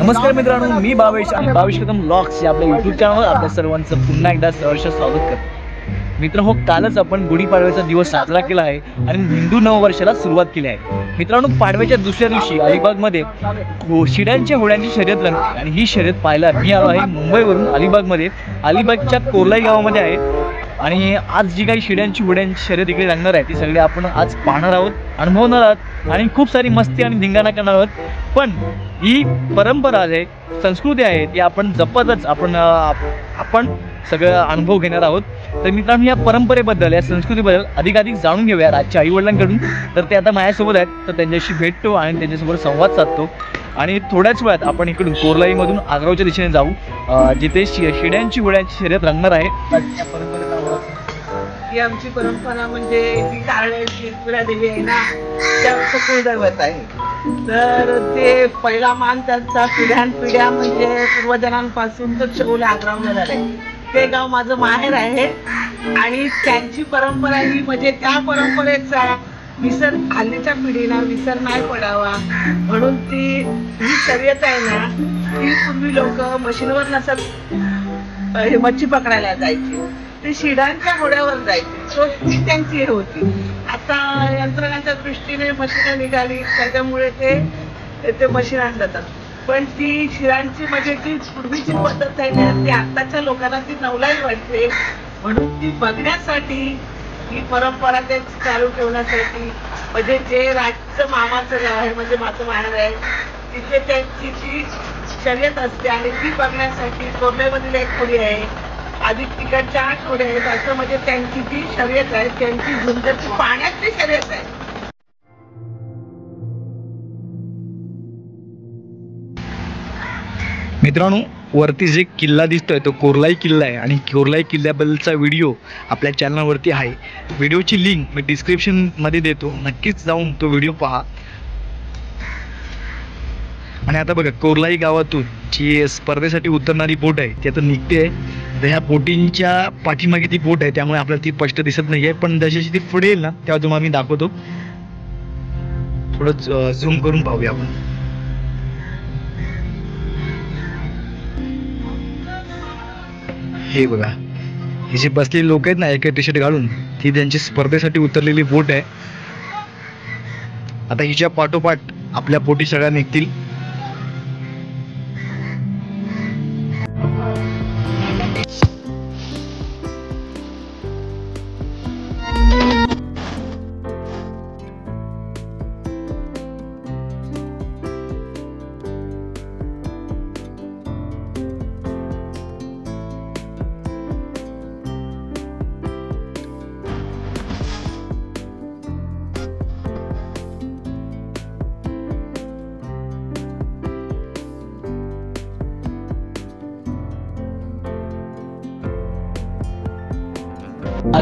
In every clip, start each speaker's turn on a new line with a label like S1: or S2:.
S1: नमस्कार मित्रांनो, मी भावेश आणि भावेश कदम व्लॉग्स या आपल्या यूट्यूब चॅनलवर आपल्या सर्वांचं पुन्हा एकदा सहर्ष स्वागत करतो। मित्रांनो, कालच आपण गुढीपाडव्याचा दिवस साजरा केला आहे आणि हिंदू नववर्षाला सुरुवात केली आहे। मित्रांनो, पाडव्याच्या दुसऱ्या दिवशी अलिबागमध्ये शिड्यांच्या होड्यांची शर्यत रंगली आणि ही शर्यत पाहायला मी आलो आहे मुंबईवरून अलिबागमध्ये। अलिबागच्या कोरलाई गावामध्ये आहे आणि आज जी काही शिड्यांची होड्यांची शर्यत इकडे रंगणार आहे ती सगळी आपण आज पाहणार आहोत, अनुभवणार आहोत आणि खूप सारी मस्ती आणि धिंगाणा करणार आहोत। पण ही परंपरा आहे, संस्कृती आहे, ती आपण जपतच आपण सगळं अनुभव घेणार आहोत। तर मित्रांनो, या परंपरेबद्दल, या संस्कृतीबद्दल अधिकाधिक जाणून घेऊया आजच्या आईवडिलांकडून। तर ते आता माझ्यासोबत आहेत, तर त्यांच्याशी भेटतो आणि त्यांच्यासोबत संवाद साधतो आणि थोड्याच वेळात आपण इकडून कोरलाईमधून आग्रावच्या दिशेने जाऊ, जिथे शिड्यांची होड्यांची शर्यत रंगणार आहे।
S2: ही आमची परंपरा म्हणजे ती कारळेश्वरा देवी आहे ना, त्या कुलदैवत आहे। तर ते पहिला मान त्यांचा पिढ्यानपिढ्या म्हणजे पूर्वजनांपासून तर चौल आग्रावला झालंय। ते गाव माझं माहेर आहे आणि त्यांची परंपरा ही म्हणजे त्या परंपरेचा विसर हल्लीच्या पिढीला विसर नाही पडावा म्हणून ही शर्यत आहे ना, ती पूर्वी लोक मशीनवर नसत मच्छी पकडायला जायची, ते शिडांच्या घोड्यावर जायचे। सो ती त्यांची हे होती। आता यंत्रणाच्या दृष्टीने मशीन निघाली त्याच्यामुळे ते मशीन आणतात, पण ती शिडांची म्हणजे ती पूर्वीची पद्धत आहे ना, ती आताच्या लोकांना ती नवलाई वाटते म्हणून ती बघण्यासाठी ही परंपरा ते चालू ठेवण्यासाठी म्हणजे जे राजचं मामाचं गाव आहे म्हणजे माझं माहेर आहे तिथे त्यांची ती शर्यत असते आणि ती बघण्यासाठी कोरलेमधील एक खोडी आहे, आधी तिकडच्या 8 खोड्या आहेत, असं म्हणजे त्यांची ती शर्यत आहे, त्यांची झुंजची पाण्यातली शर्यत आहे।
S1: मित्रांनो, वरती जे किल्ला दिसतोय तो कोरलाई किल्ला आहे आणि कोरलाई किल्ल्याबद्दलचा व्हिडिओ आपल्या चॅनलवरती आहे। व्हिडिओची लिंक मी डिस्क्रिप्शनमध्ये देतो, नक्कीच जाऊन तो व्हिडिओ पहा। आणि आता बघा, कोरलाई गावातून जी स्पर्धेसाठी उतरणारी बोट आहे ती आता निघते। तर ह्या बोटींच्या पाठीमागे ती बोट आहे, त्यामुळे आपल्याला ती स्पष्ट दिसत नाही आहे, पण जशी ती पुढे येईल ना तेव्हा तुम्हाला मी दाखवतो। थोडं झूम करून पाहूया आपण। हे बघा, हे जे बसलेले लोक आहेत ना एका टी शर्ट घालून, ती त्यांची स्पर्धेसाठी उतरलेली बोट आहे। आता हिच्या पाठोपाठ आपल्या बोटी सगळ्या निघतील।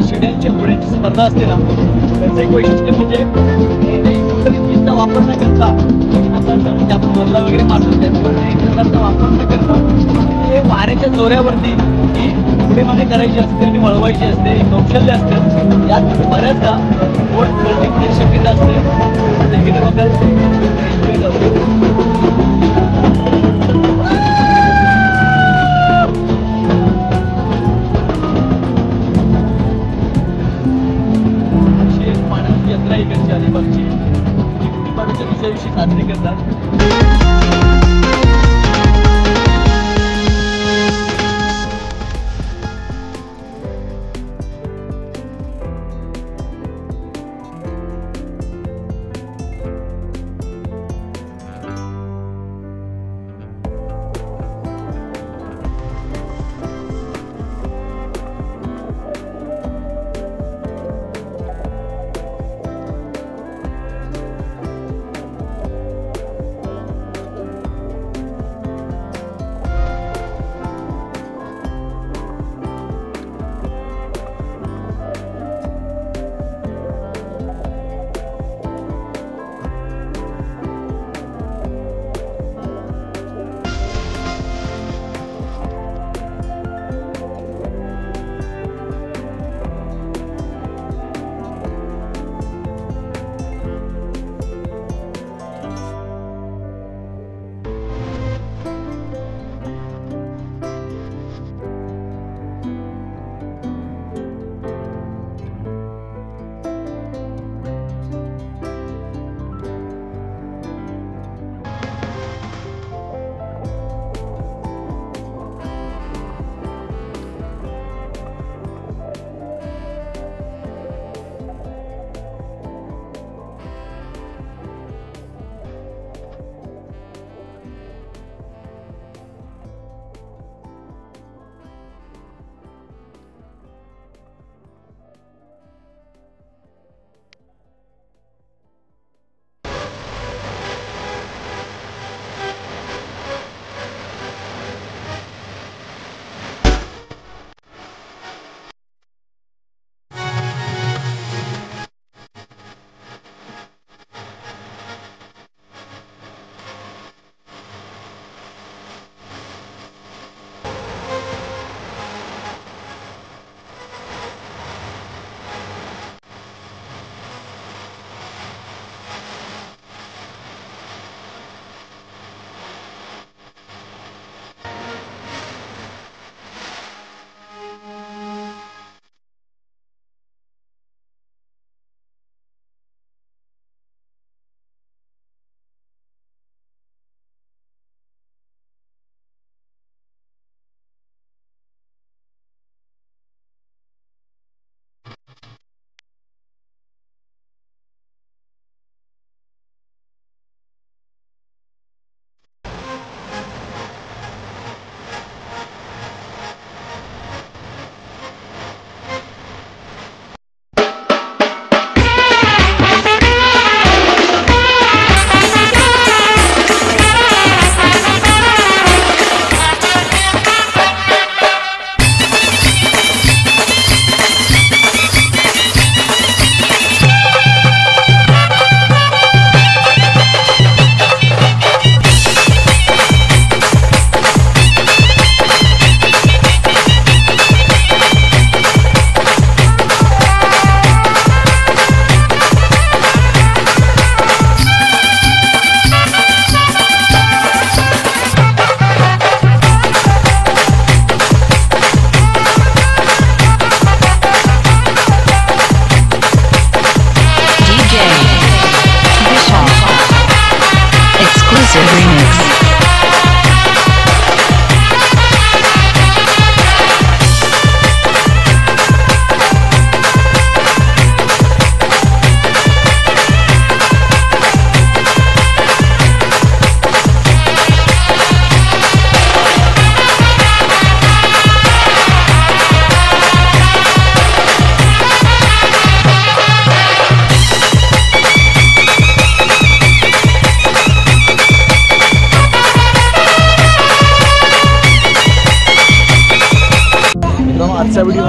S1: शिड्यांच्या होड्यांची स्पर्धा असते ना, त्याचं एक वैशिष्ट्य म्हणजे इंटरनेटचा वापर न करता आपण बदला वगैरे मारतो, इंटरनेटचा वापर न करता ते वाऱ्याच्या जोऱ्यावरती ही पुढे मागे करायची असते आणि वळवायची असते, कौशल्य असते। यात बऱ्याचदा बोट पलटण्याची शक्यता असते। यात्रा इकडची अलिबागची गुढीपाडव्याच्या दुसऱ्या दिवशी साजरी करतात।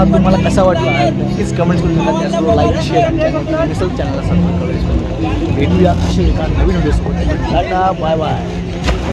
S1: ब्लॉग तुम्हाला कसा वाटला नक्कीच कमेंट्स करून नका. त्यासोबत लाईक शेअर आणि चॅनलला सबस्क्राईब करा. भेटूया असे एका नवीन व्हिडिओसोबत. Tata bye bye.